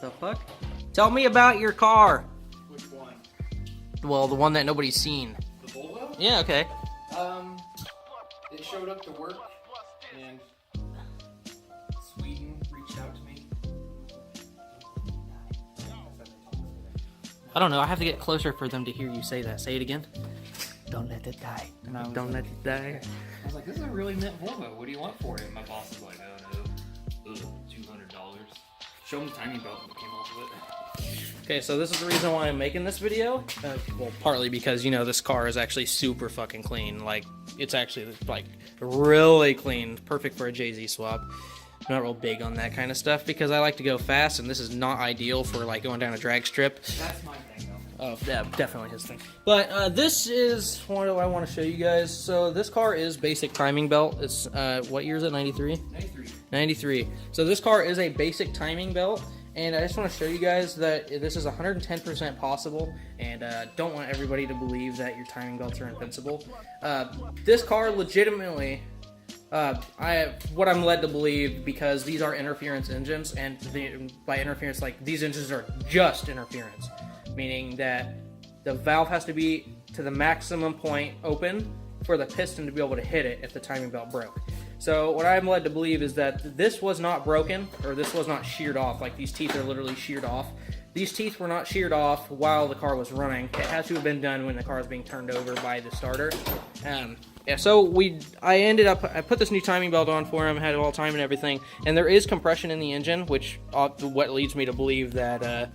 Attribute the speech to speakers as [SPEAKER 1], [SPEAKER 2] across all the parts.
[SPEAKER 1] the fuck? Tell me about your car.
[SPEAKER 2] Which one?
[SPEAKER 1] Well, the one that nobody's seen.
[SPEAKER 2] The Volvo?
[SPEAKER 1] Yeah, okay.
[SPEAKER 2] It showed up to work, and Sweden reached out to me.
[SPEAKER 1] I don't know, I have to get closer for them to hear you say that. Say it again. Don't let it die. Don't let it die.
[SPEAKER 2] I was like, this is a really mint Volvo. What do you want for it? And my boss was like, oh no, $200. Show him the timing belt that came off of it.
[SPEAKER 1] Okay, so this is the reason why I'm making this video. Well, partly because, you know, this car is actually super fucking clean. Like, it's actually, like, really clean. Perfect for a Jay-Z swap. I'm not real big on that kind of stuff because I like to go fast, and this is not ideal for, like, going down a drag strip.
[SPEAKER 2] That's my thing, though.
[SPEAKER 1] Oh, yeah, definitely his thing. But this is what I want to show you guys. So this car is basic timing belt. It's, what year is it, 93?
[SPEAKER 2] 93.
[SPEAKER 1] 93. So this car is a basic timing belt. And I just want to show you guys that this is 110% possible, and don't want everybody to believe that your timing belts are invincible. This car legitimately, what I'm led to believe, because these are interference engines, and by interference, like, these engines are just interference, meaning that the valve has to be to the maximum point open for the piston to be able to hit it if the timing belt broke. So what I'm led to believe is that this was not broken, or this was not sheared off. Like, these teeth are literally sheared off. These teeth were not sheared off while the car was running. It had to have been done when the car was being turned over by the starter. Yeah, so I put this new timing belt on for him, had it all time and everything, and there is compression in the engine, which what leads me to believe that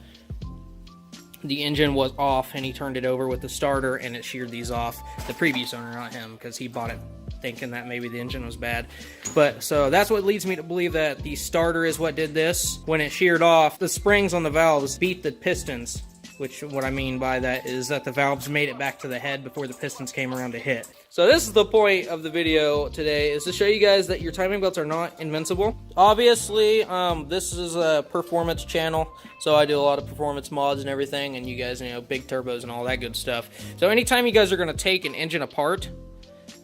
[SPEAKER 1] the engine was off, and he turned it over with the starter, and it sheared these off. The previous owner, not him, because he bought it thinking that maybe the engine was bad. But so that's what leads me to believe that the starter is what did this. When it sheared off, the springs on the valves beat the pistons, which what I mean by that is that the valves made it back to the head before the pistons came around to hit. So this is the point of the video today, is to show you guys that your timing belts are not invincible. Obviously, this is a performance channel, so I do a lot of performance mods and everything, and you guys, you know, big turbos and all that good stuff. So anytime you guys are going to take an engine apart,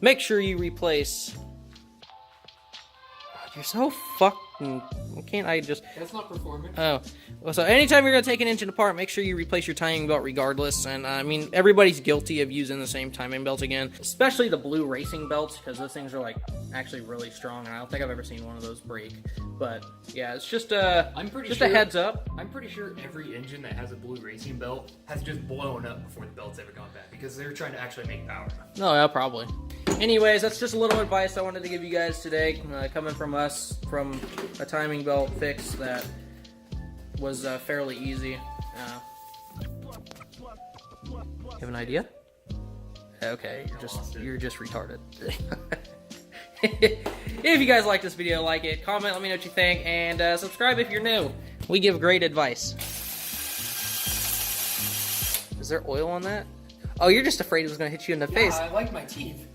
[SPEAKER 1] make sure you replace... God, you're so fucking... Can't I just...
[SPEAKER 2] That's not performance.
[SPEAKER 1] Oh. Well, so anytime you're going to take an engine apart, make sure you replace your timing belt regardless. And, I mean, everybody's guilty of using the same timing belt again. Especially the blue racing belts, because those things are, like, actually really strong. And I don't think I've ever seen one of those break. But, yeah, it's just, a heads up.
[SPEAKER 2] I'm pretty sure every engine that has a blue racing belt has just blown up before the belt's ever gone bad, because they're trying to actually make power.
[SPEAKER 1] No, yeah, probably. Anyways, that's just a little advice I wanted to give you guys today, coming from us, from a timing belt fix that was fairly easy. You have an idea? Okay, you're just retarded. If you guys like this video, like it, comment, let me know what you think, and subscribe if you're new. We give great advice. Is there oil on that? Oh, you're just afraid it was going to hit you in the face.
[SPEAKER 2] I like my teeth.